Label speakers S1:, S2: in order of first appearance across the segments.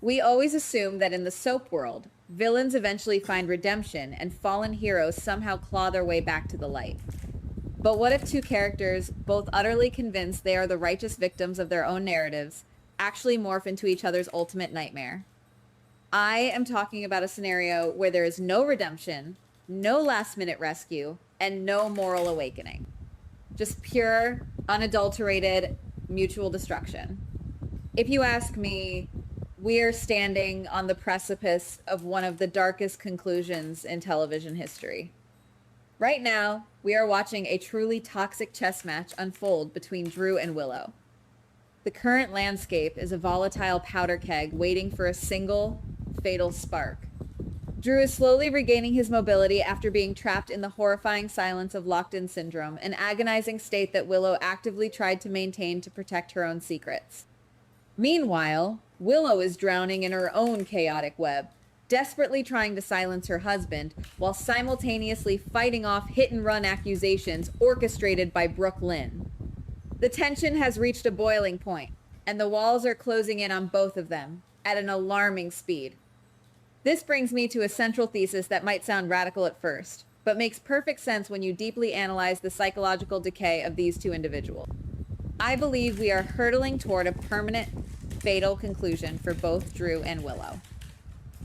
S1: We always assume that in the soap world, villains eventually find redemption and fallen heroes somehow claw their way back to the light. But what if two characters, both utterly convinced they are the righteous victims of their own narratives, actually morph into each other's ultimate nightmare? I am talking about a scenario where there is no redemption, no last-minute rescue, and no moral awakening. Just pure, unadulterated, mutual destruction. If you ask me, we are standing on the precipice of one of the darkest conclusions in television history. Right now, we are watching a truly toxic chess match unfold between Drew and Willow. The current landscape is a volatile powder keg waiting for a single, fatal spark. Drew is slowly regaining his mobility after being trapped in the horrifying silence of locked-in syndrome, an agonizing state that Willow actively tried to maintain to protect her own secrets. Meanwhile, Willow is drowning in her own chaotic web, desperately trying to silence her husband while simultaneously fighting off hit-and-run accusations orchestrated by Brooke Lynn. The tension has reached a boiling point, and the walls are closing in on both of them at an alarming speed. This brings me to a central thesis that might sound radical at first, but makes perfect sense when you deeply analyze the psychological decay of these two individuals. I believe we are hurtling toward a permanent, fatal conclusion for both Drew and Willow.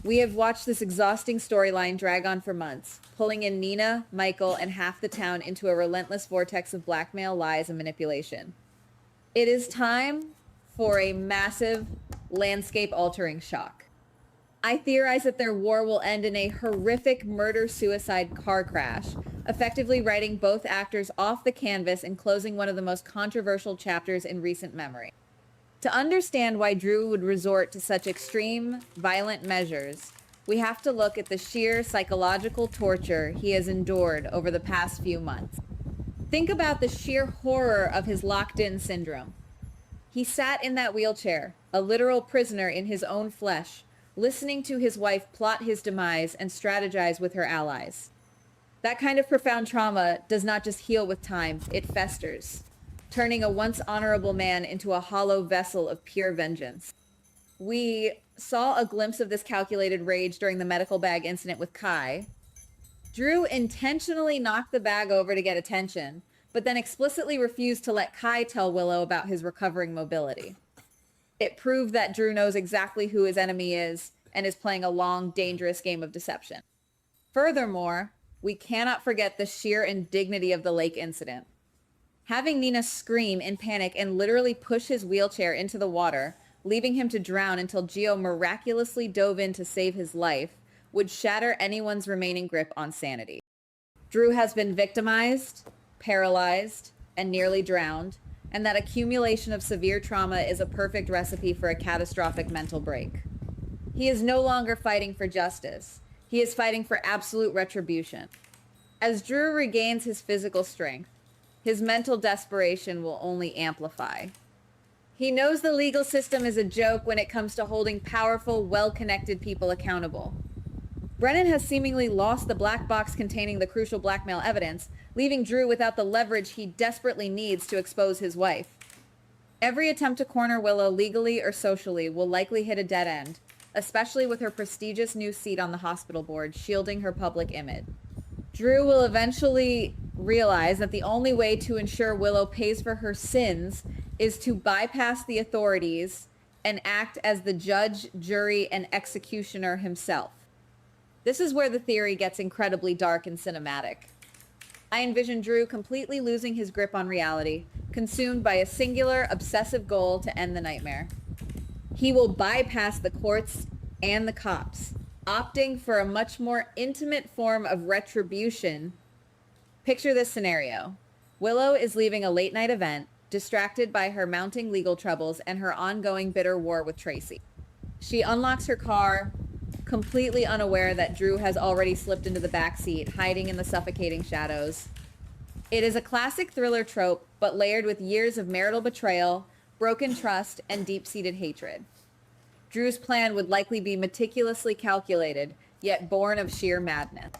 S1: We have watched this exhausting storyline drag on for months, pulling in Nina, Michael, and half the town into a relentless vortex of blackmail, lies, and manipulation. It is time for a massive, landscape-altering shock. I theorize that their war will end in a horrific murder-suicide car crash, effectively writing both actors off the canvas and closing one of the most controversial chapters in recent memory. To understand why Drew would resort to such extreme, violent measures, we have to look at the sheer psychological torture he has endured over the past few months. Think about the sheer horror of his locked-in syndrome. He sat in that wheelchair, a literal prisoner in his own flesh, listening to his wife plot his demise and strategize with her allies. That kind of profound trauma does not just heal with time, it festers, turning a once honorable man into a hollow vessel of pure vengeance. We saw a glimpse of this calculated rage during the medical bag incident with Kai. Drew intentionally knocked the bag over to get attention, but then explicitly refused to let Kai tell Willow about his recovering mobility. It proved that Drew knows exactly who his enemy is and is playing a long, dangerous game of deception. Furthermore, we cannot forget the sheer indignity of the lake incident. Having Nina scream in panic and literally push his wheelchair into the water, leaving him to drown until Gio miraculously dove in to save his life, would shatter anyone's remaining grip on sanity. Drew has been victimized, paralyzed, and nearly drowned, and that accumulation of severe trauma is a perfect recipe for a catastrophic mental break. He is no longer fighting for justice. He is fighting for absolute retribution. As Drew regains his physical strength, his mental desperation will only amplify. He knows the legal system is a joke when it comes to holding powerful, well-connected people accountable. Brennan has seemingly lost the black box containing the crucial blackmail evidence, leaving Drew without the leverage he desperately needs to expose his wife. Every attempt to corner Willow legally or socially will likely hit a dead end, especially with her prestigious new seat on the hospital board shielding her public image. Drew will eventually realize that the only way to ensure Willow pays for her sins is to bypass the authorities and act as the judge, jury, and executioner himself. This is where the theory gets incredibly dark and cinematic. I envision Drew completely losing his grip on reality, consumed by a singular, obsessive goal to end the nightmare. He will bypass the courts and the cops, opting for a much more intimate form of retribution. Picture this scenario. Willow is leaving a late-night event, distracted by her mounting legal troubles and her ongoing bitter war with Tracy. She unlocks her car, completely unaware that Drew has already slipped into the backseat, hiding in the suffocating shadows. It is a classic thriller trope, but layered with years of marital betrayal, broken trust, and deep-seated hatred. Drew's plan would likely be meticulously calculated, yet born of sheer madness.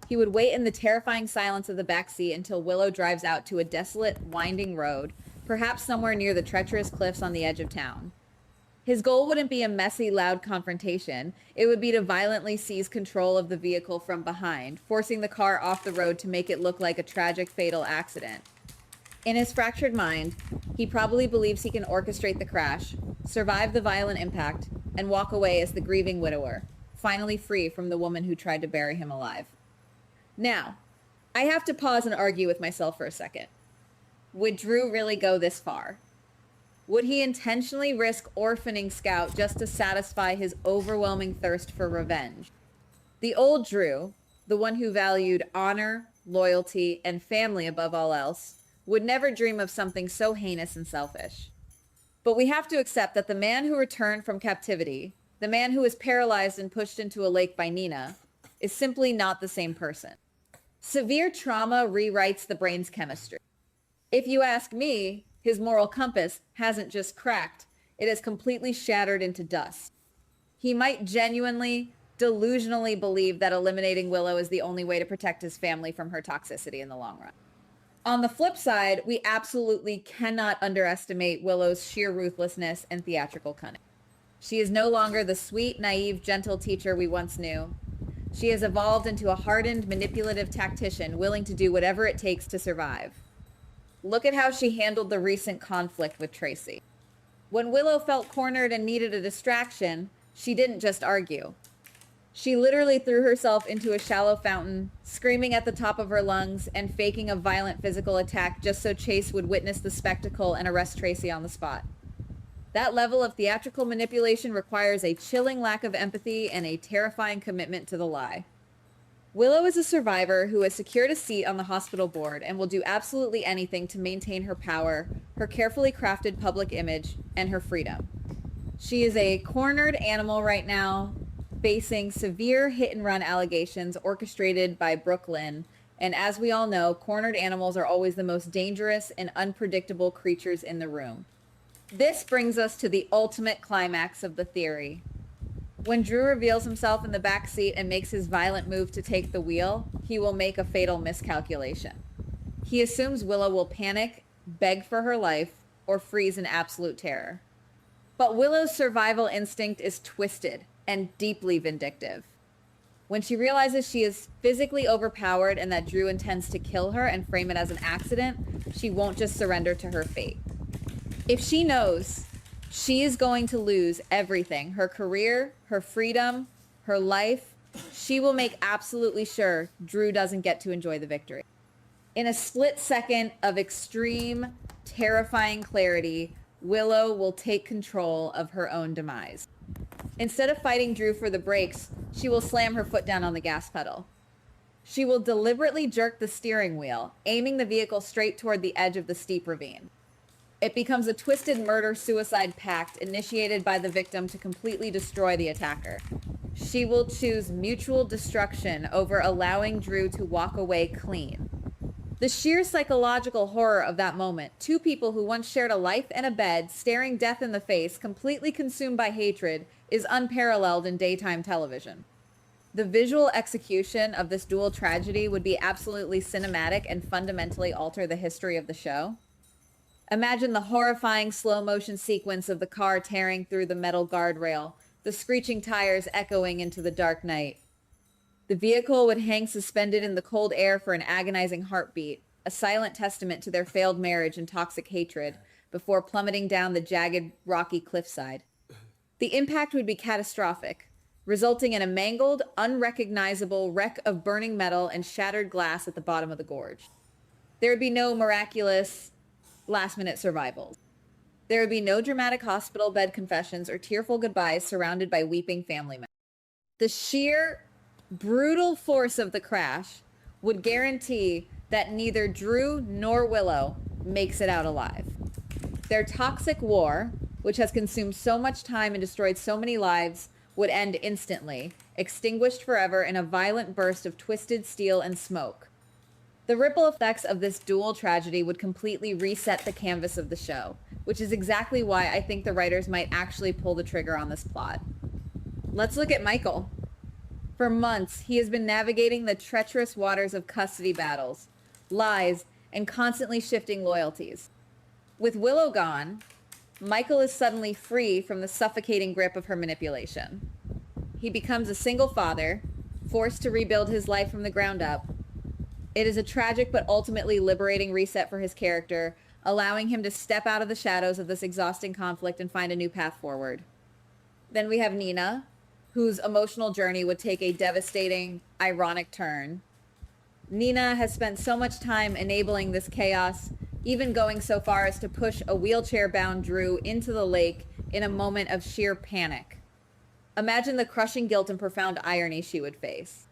S1: He would wait in the terrifying silence of the backseat until Willow drives out to a desolate, winding road, perhaps somewhere near the treacherous cliffs on the edge of town. His goal wouldn't be a messy, loud confrontation. It would be to violently seize control of the vehicle from behind, forcing the car off the road to make it look like a tragic, fatal accident. In his fractured mind, he probably believes he can orchestrate the crash, survive the violent impact, and walk away as the grieving widower, finally free from the woman who tried to bury him alive. Now, I have to pause and argue with myself for a second. Would Drew really go this far? Would he intentionally risk orphaning Scout just to satisfy his overwhelming thirst for revenge? The old Drew, the one who valued honor, loyalty, and family above all else, would never dream of something so heinous and selfish. But we have to accept that the man who returned from captivity, the man who was paralyzed and pushed into a lake by Nina, is simply not the same person. Severe trauma rewrites the brain's chemistry. If you ask me, his moral compass hasn't just cracked, it has completely shattered into dust. He might genuinely, delusionally believe that eliminating Willow is the only way to protect his family from her toxicity in the long run. On the flip side, we absolutely cannot underestimate Willow's sheer ruthlessness and theatrical cunning. She is no longer the sweet, naive, gentle teacher we once knew. She has evolved into a hardened, manipulative tactician willing to do whatever it takes to survive. Look at how she handled the recent conflict with Tracy. When Willow felt cornered and needed a distraction, she didn't just argue. She literally threw herself into a shallow fountain, screaming at the top of her lungs and faking a violent physical attack just so Chase would witness the spectacle and arrest Tracy on the spot. That level of theatrical manipulation requires a chilling lack of empathy and a terrifying commitment to the lie. Willow is a survivor who has secured a seat on the hospital board and will do absolutely anything to maintain her power, her carefully crafted public image, and her freedom. She is a cornered animal right now, facing severe hit-and-run allegations orchestrated by Brooklyn, and as we all know, cornered animals are always the most dangerous and unpredictable creatures in the room. This brings us to the ultimate climax of the theory. When Drew reveals himself in the back seat and makes his violent move to take the wheel, he will make a fatal miscalculation. He assumes Willow will panic, beg for her life, or freeze in absolute terror. But Willow's survival instinct is twisted and deeply vindictive. When she realizes she is physically overpowered and that Drew intends to kill her and frame it as an accident, she won't just surrender to her fate. If she knows she is going to lose everything, her career, her freedom, her life, she will make absolutely sure Drew doesn't get to enjoy the victory. In a split second of extreme, terrifying clarity, Willow will take control of her own demise. Instead of fighting Drew for the brakes, she will slam her foot down on the gas pedal. She will deliberately jerk the steering wheel, aiming the vehicle straight toward the edge of the steep ravine. It becomes a twisted murder-suicide pact initiated by the victim to completely destroy the attacker. She will choose mutual destruction over allowing Drew to walk away clean. The sheer psychological horror of that moment, two people who once shared a life and a bed, staring death in the face, completely consumed by hatred, is unparalleled in daytime television. The visual execution of this dual tragedy would be absolutely cinematic and fundamentally alter the history of the show. Imagine the horrifying slow-motion sequence of the car tearing through the metal guardrail, the screeching tires echoing into the dark night. The vehicle would hang suspended in the cold air for an agonizing heartbeat, a silent testament to their failed marriage and toxic hatred, before plummeting down the jagged, rocky cliffside. The impact would be catastrophic, resulting in a mangled, unrecognizable wreck of burning metal and shattered glass at the bottom of the gorge. There would be no miraculous last-minute survivals. There would be no dramatic hospital bed confessions or tearful goodbyes surrounded by weeping family members. The sheer, brutal force of the crash would guarantee that neither Drew nor Willow makes it out alive. Their toxic war, which has consumed so much time and destroyed so many lives, would end instantly, extinguished forever in a violent burst of twisted steel and smoke. The ripple effects of this dual tragedy would completely reset the canvas of the show, which is exactly why I think the writers might actually pull the trigger on this plot. Let's look at Michael. For months, he has been navigating the treacherous waters of custody battles, lies, and constantly shifting loyalties. With Willow gone, Michael is suddenly free from the suffocating grip of her manipulation. He becomes a single father, forced to rebuild his life from the ground up. It is a tragic but ultimately liberating reset for his character, allowing him to step out of the shadows of this exhausting conflict and find a new path forward. Then we have Nina, whose emotional journey would take a devastating, ironic turn. Nina has spent so much time enabling this chaos, even going so far as to push a wheelchair-bound Drew into the lake in a moment of sheer panic. Imagine the crushing guilt and profound irony she would face.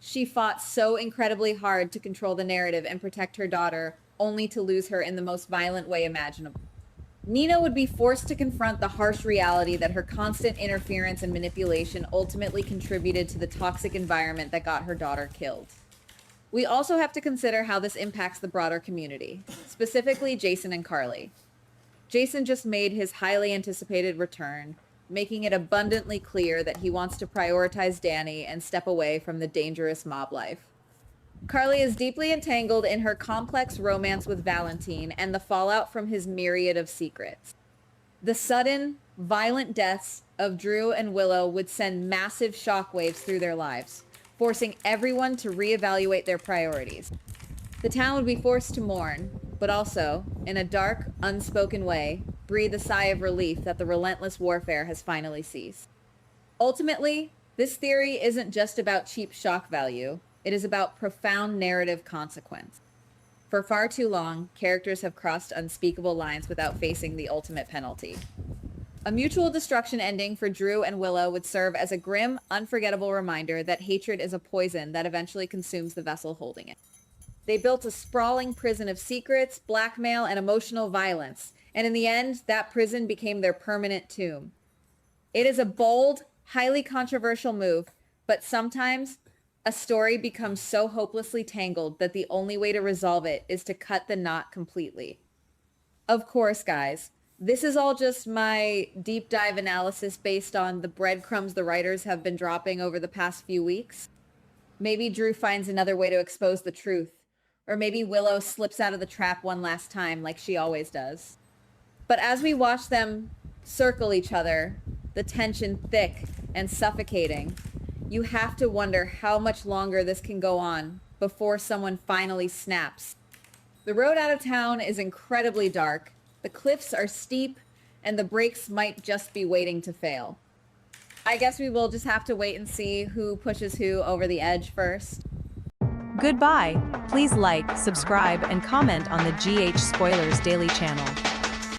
S1: She fought so incredibly hard to control the narrative and protect her daughter, only to lose her in the most violent way imaginable. Nina would be forced to confront the harsh reality that her constant interference and manipulation ultimately contributed to the toxic environment that got her daughter killed. We also have to consider how this impacts the broader community, specifically Jason and Carly. Jason just made his highly anticipated return, making it abundantly clear that he wants to prioritize Danny and step away from the dangerous mob life. Carly is deeply entangled in her complex romance with Valentine and the fallout from his myriad of secrets. The sudden, violent deaths of Drew and Willow would send massive shockwaves through their lives, forcing everyone to reevaluate their priorities. The town would be forced to mourn, but also, in a dark, unspoken way, breathe a sigh of relief that the relentless warfare has finally ceased. Ultimately, this theory isn't just about cheap shock value. It is about profound narrative consequence. For far too long, characters have crossed unspeakable lines without facing the ultimate penalty. A mutual destruction ending for Drew and Willow would serve as a grim, unforgettable reminder that hatred is a poison that eventually consumes the vessel holding it. They built a sprawling prison of secrets, blackmail, and emotional violence, and in the end, that prison became their permanent tomb. It is a bold, highly controversial move, but sometimes a story becomes so hopelessly tangled that the only way to resolve it is to cut the knot completely. Of course, guys, this is all just my deep dive analysis based on the breadcrumbs the writers have been dropping over the past few weeks. Maybe Drew finds another way to expose the truth, or maybe Willow slips out of the trap one last time like she always does. But as we watch them circle each other, the tension thick and suffocating, you have to wonder how much longer this can go on before someone finally snaps. The road out of town is incredibly dark, the cliffs are steep, and the brakes might just be waiting to fail. I guess we will just have to wait and see who pushes who over the edge first.
S2: Goodbye. Please like, subscribe, and comment on the GH Spoilers Daily channel.